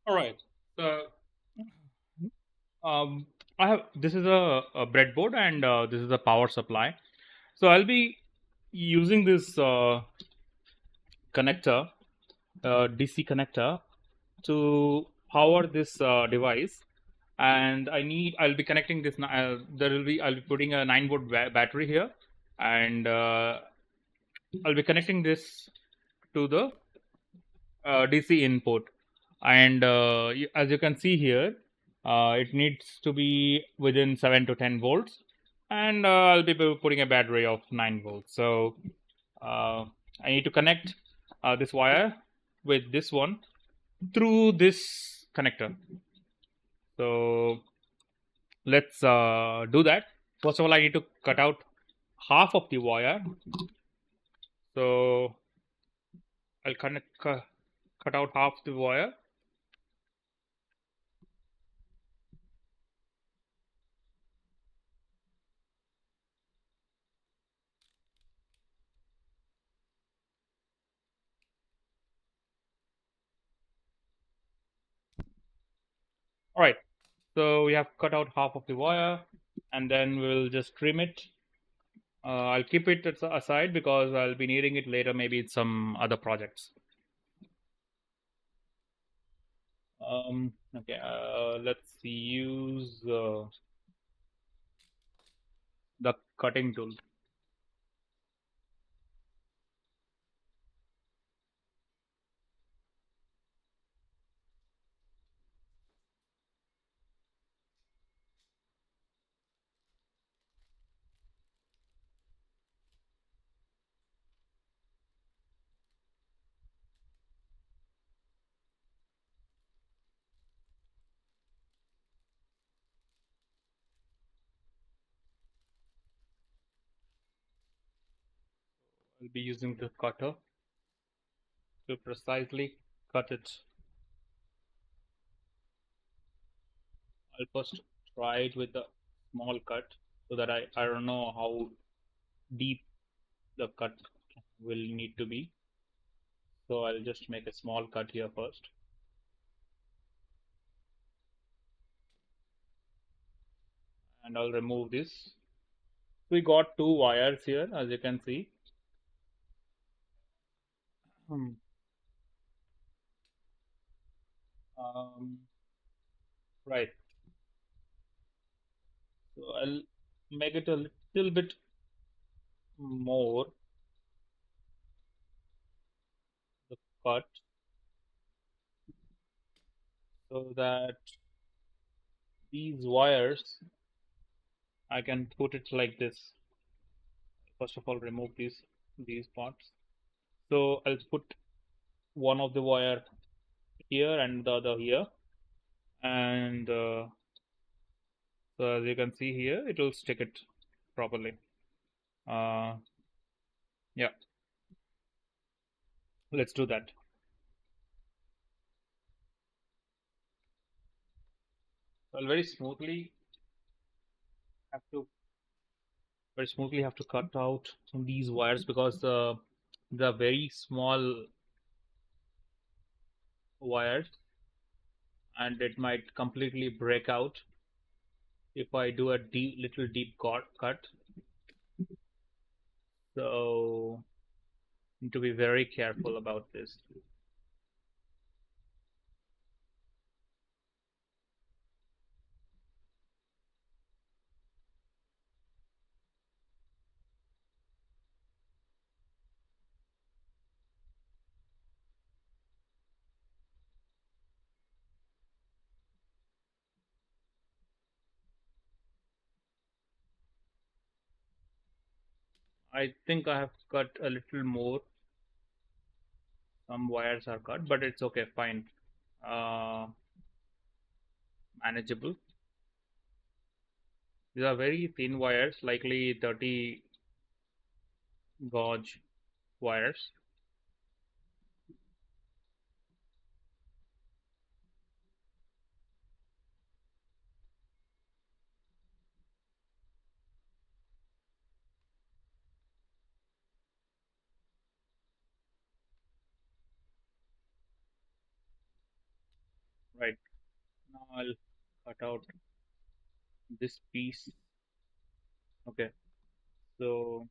All right. So um, I have this is a breadboard and this is a power supply. So I'll be using this connector, DC connector, to power this device. And I'll be connecting this. I'll be putting a 9 volt battery here, and I'll be connecting this to the DC input. And as you can see here, it needs to be within 7 to 10 volts, and I'll be putting a battery of 9 volts. So uh, I need to connect this wire with this one through this connector. So let's do that. First of all, I need to cut out half of the wire. So I'll cut out half the wire. All right. So we have cut out half of the wire, and then we'll just trim it. I'll keep it aside because I'll be needing it later, maybe in some other projects. Okay, let's use the cutting tool. I'll be using the cutter to precisely cut it. I'll first try it with a small cut so that I don't know how deep the cut will need to be. So I'll just make a small cut here first. And I'll remove this. We got two wires here, as you can see. Hmm. Um, right. So I'll make it a little bit more the cut so that these wires I can put it like this. First of all, remove these parts. So I'll put one of the wire here and the other here, and so as you can see here, it will stick it properly. Uh, yeah, let's do that. I'll have to very smoothly have to cut out these wires because they're very small wires and it might completely break out if I do a little deep cut. So need to be very careful about this. I think I have cut a little more. Some wires are cut, but it's okay, fine. Uh, Manageable. These are very thin wires, likely 30 gauge wires. Right. Now I'll cut out this piece. Okay. So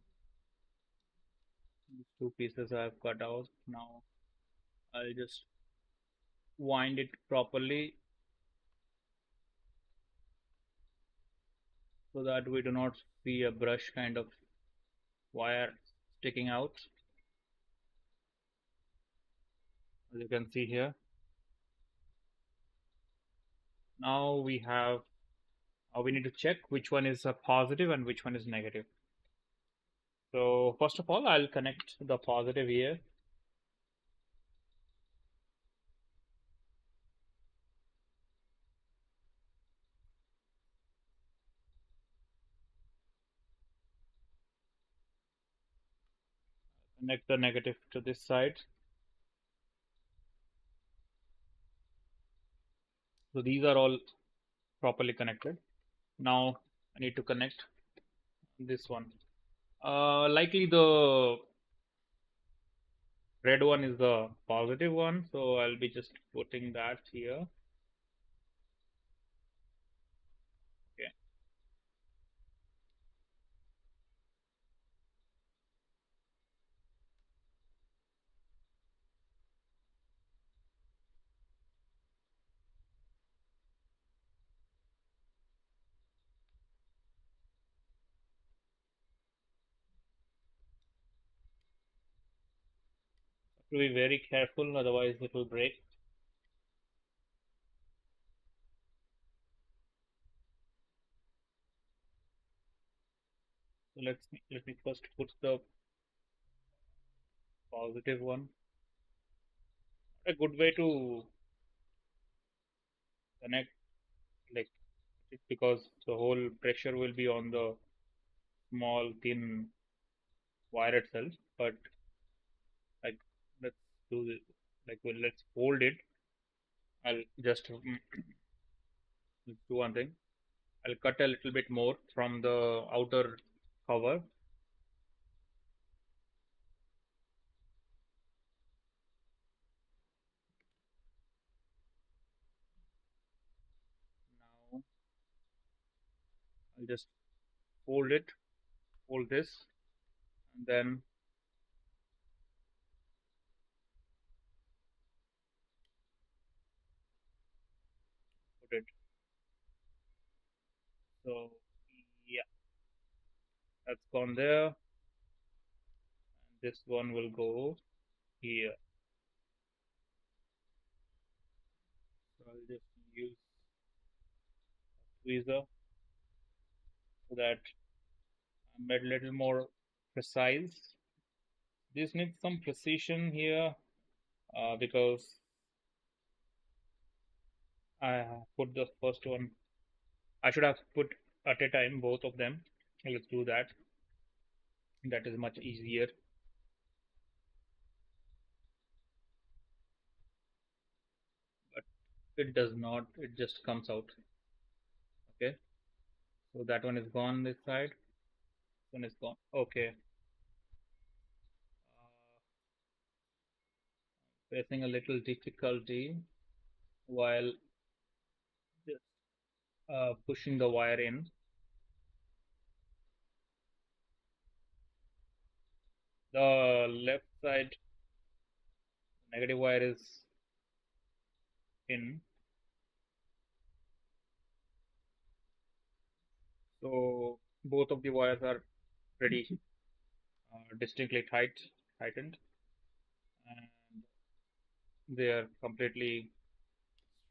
these two pieces I've cut out. Now I'll just wind it properly so that we do not see a brush kind of wire sticking out, as you can see here. Now we need to check which one is a positive and which one is negative. So first of all, I'll connect the positive here. Connect the negative to this side. So these are all properly connected. Now I need to connect this one. Likely the red one is the positive one, so I'll be just putting that here. Okay. To be very careful, otherwise it will break. So let me first put the positive one. A good way to connect, like, it, because the whole pressure will be on the small thin wire itself. But like, let's do this. Like, well, let's hold it. I'll just do one thing. I'll cut a little bit more from the outer cover. Now I'll just hold it, hold this, and then put it. So yeah, that's gone there. And this one will go here. So I'll just use tweezer so that I'm a little more precise. This needs some precision here because I have put the first one. I should have put at a time both of them. Let's do that. That is much easier. But it does not. It just comes out. Okay. So that one is gone this side. This one is gone. Okay. Facing a little difficulty while just pushing the wire in. The left side negative wire is in. So both of the wires are pretty distinctly tightened, and they are completely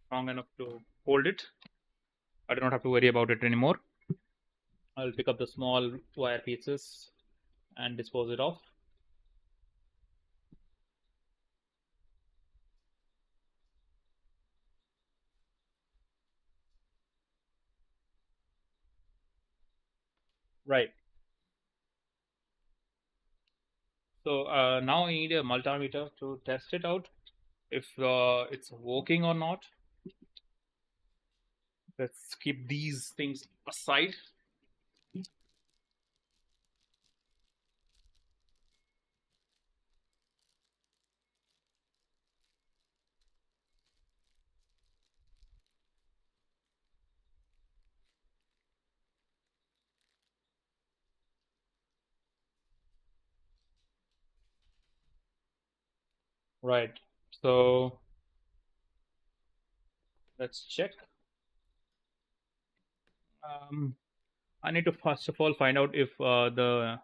strong enough to hold it. I do not have to worry about it anymore. I'll pick up the small wire pieces and dispose it off. Right. So now I need a multimeter to test it out if it's working or not. Let's keep these things aside. Right. So let's check. Um, I need to first of all find out if the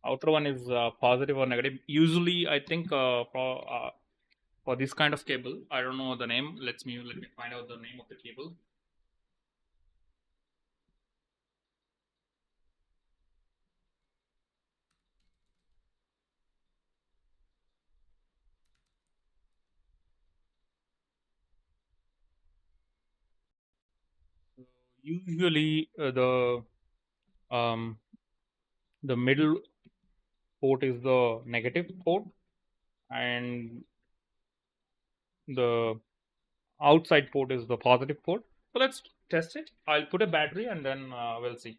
outer one is positive or negative. Usually, I think for this kind of cable, I don't know the name. Let me find out the name of the cable. So usually, um, the middle port is the negative port, and the outside port is the positive port. So let's test it. I'll put a battery and then we'll see.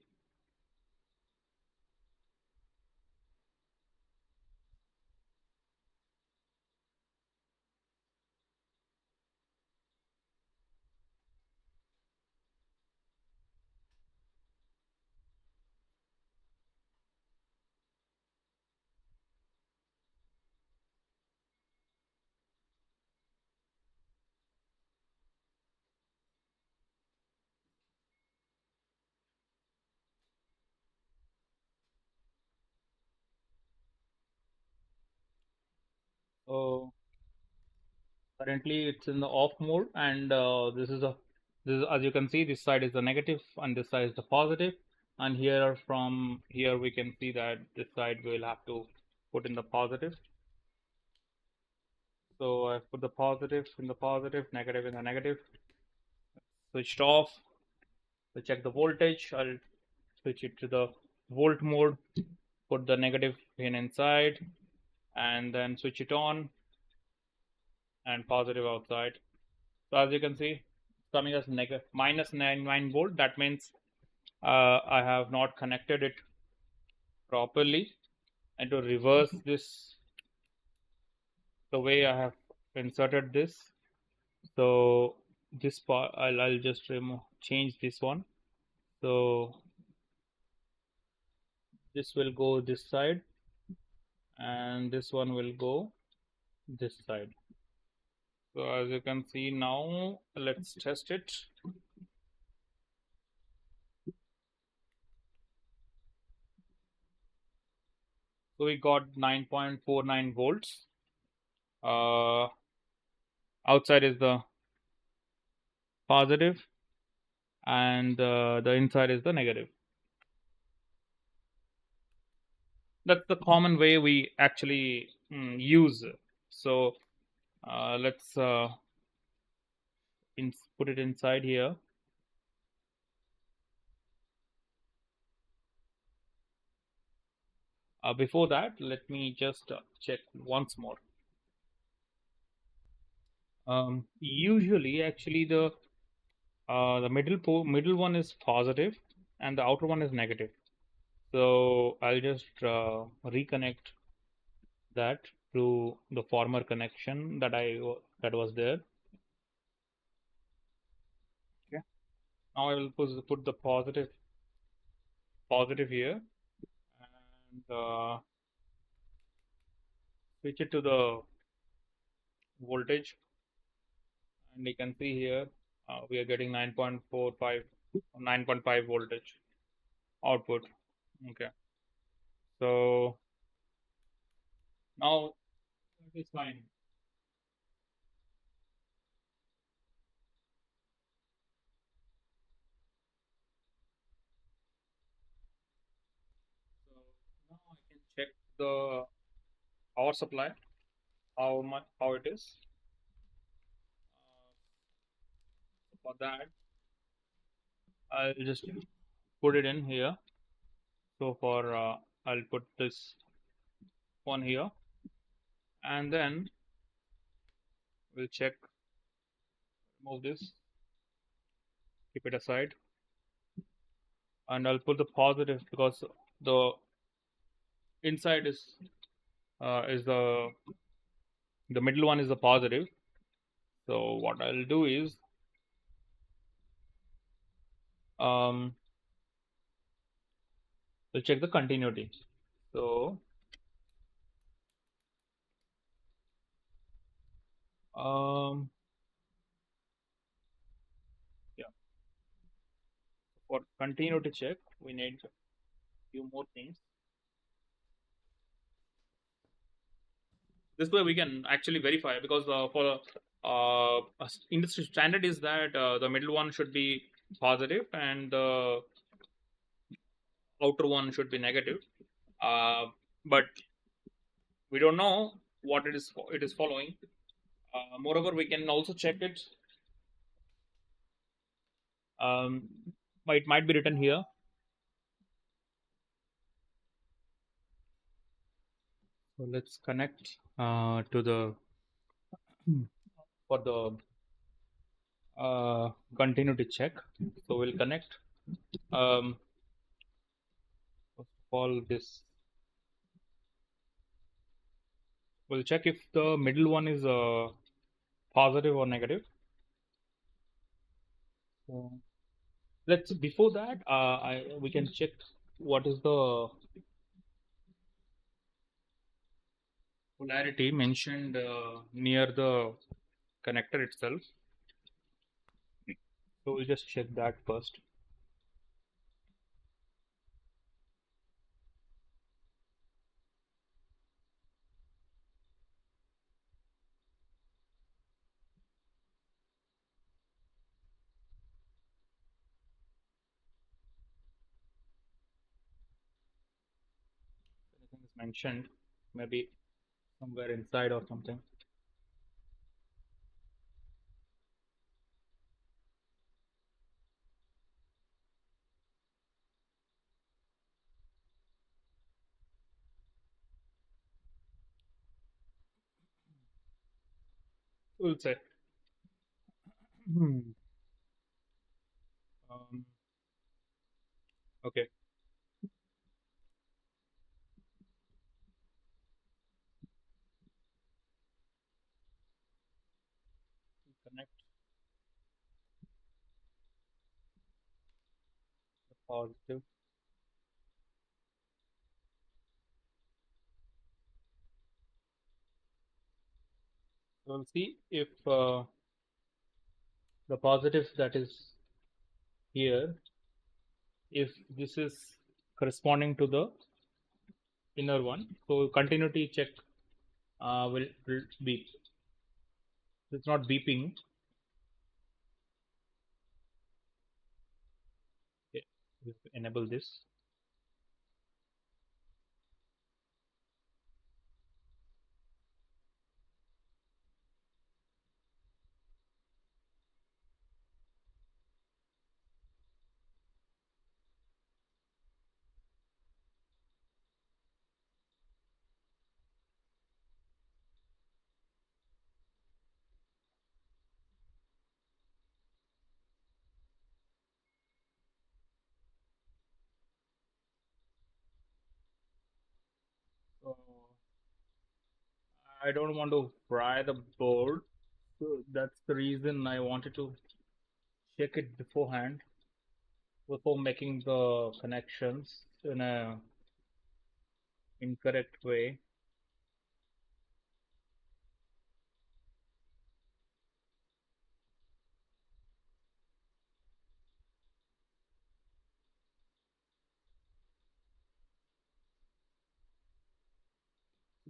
So currently it's in the off mode, and this is, as you can see, this side is the negative and this side is the positive. And here from here we can see that this side we'll have to put in the positive. So I put the positive in the positive, negative in the negative, switched off. To check the voltage, I'll switch it to the volt mode, put the negative pin inside, and then switch it on and positive outside. So as you can see, it's coming as negative minus 9 volt. That means I have not connected it properly. And to reverse this, the way I have inserted this, so this part I'll just remove, change this one. So this will go this side, and this one will go this side. So as you can see now, let's test it. So we got 9.49 volts. Uh, Outside is the positive, and the inside is the negative. That's the common way we actually use. So let's put it inside here. Before that, let me just check once more. Usually, actually, the middle one is positive, and the outer one is negative. So I'll just reconnect that to the former connection that was there. Okay. Now I will put the positive here, and switch it to the voltage, and you can see here we are getting 9.45 9.5 voltage output. Okay, so now it is fine. So now I can check the power supply, how it is. For that, I'll just put it in here. So for I'll put this one here, and then we'll check, remove this, keep it aside, and I'll put the positive because the inside is the middle one is the positive. So what I'll do is um, we'll check the continuity. So Um, yeah, for continue to check, we need a few more things. This way we can actually verify because for industry standard is that the middle one should be positive and the outer one should be negative. Uh, but we don't know what it is following. Moreover, we can also check it. Um, but it might be written here. So let's connect to the for the continue to check. So we'll connect. Um, first of all, this we'll check if the middle one is positive or negative. So let's before that, I we can check what is the polarity mentioned near the connector itself. So we'll just check that first. If anything is mentioned, maybe somewhere inside or something. We'll say. Hmm. Um, okay. Connect the positive. We'll see if the positive that is here, if this is corresponding to the inner one. So continuity check will beep. It's not beeping. Okay, we enable this. So I don't want to fry the board. So that's the reason I wanted to check it beforehand before making the connections in a incorrect way.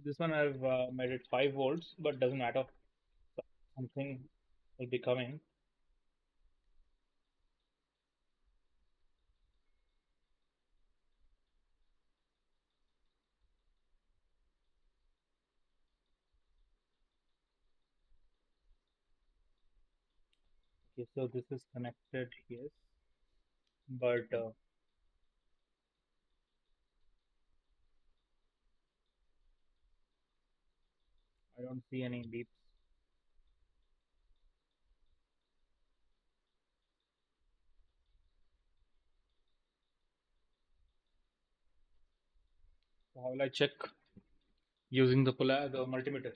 This one I've made it 5 volts, but doesn't matter. Something will be coming. Okay, so this is connected, yes, but I don't see any beeps. So how will I check using the multimeter?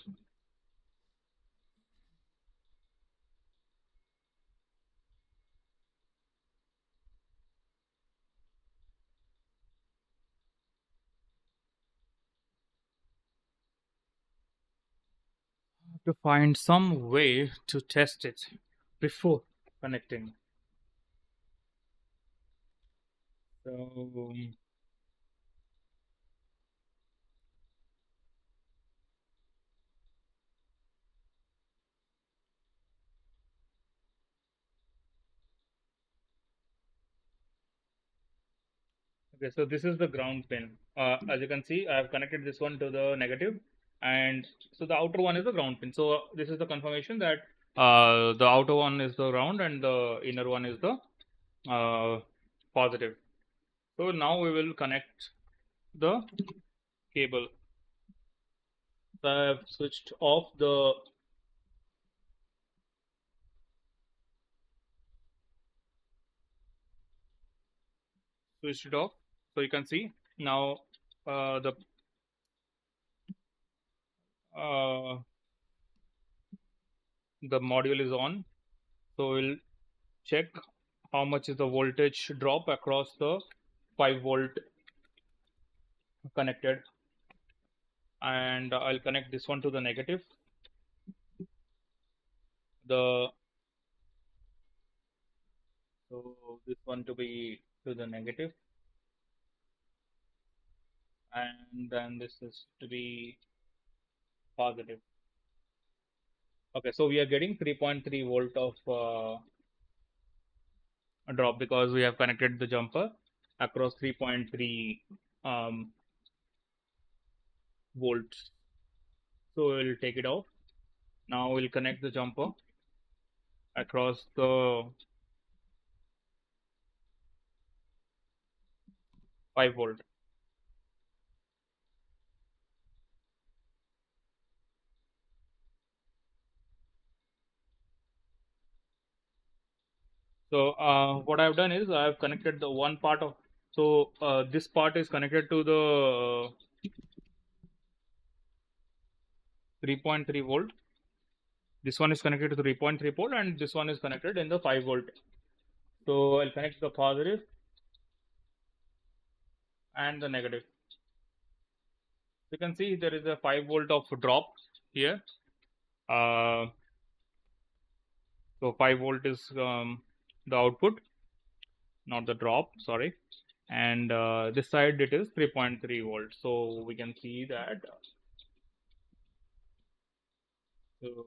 to find some way to test it before connecting. So okay, so this is the ground pin. As you can see, I have connected this one to the negative, and so the outer one is the ground pin. So this is the confirmation that the outer one is the ground and the inner one is the positive. So now we will connect the cable. So I have switched it off. So you can see now the uh, the module is on. So we'll check how much is the voltage drop across the 5 volt connected, and I'll connect this one to the negative, the so this one to be to the negative, and then this is to be positive. Okay, so we are getting 3.3 volt of drop because we have connected the jumper across 3.3 um, volts. So we'll take it off. Now we'll connect the jumper across the 5 volt. So what I've done is I've connected the one part of, so this part is connected to the 3.3 volt. This one is connected to the 3.3 volt, and this one is connected in the 5 volt. So I'll connect the positive and the negative. You can see there is a 5 volt of drop here. Uh, so 5 volt is the output, not the drop, sorry. And this side it is 3.3 volts. So we can see that. So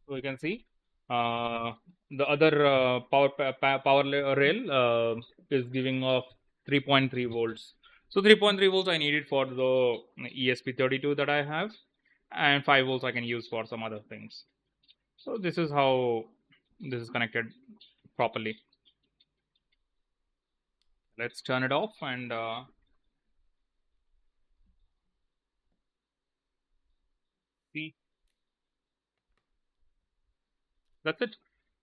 we can see the other rail is giving off 3.3 volts. So 3.3 volts I needed for the ESP32 that I have, and 5 volts I can use for some other things. So this is how this is connected properly. Let's turn it off and see. That's it.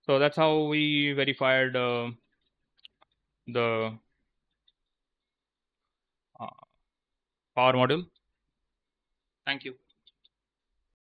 So that's how we verified the uh, power module. Thank you.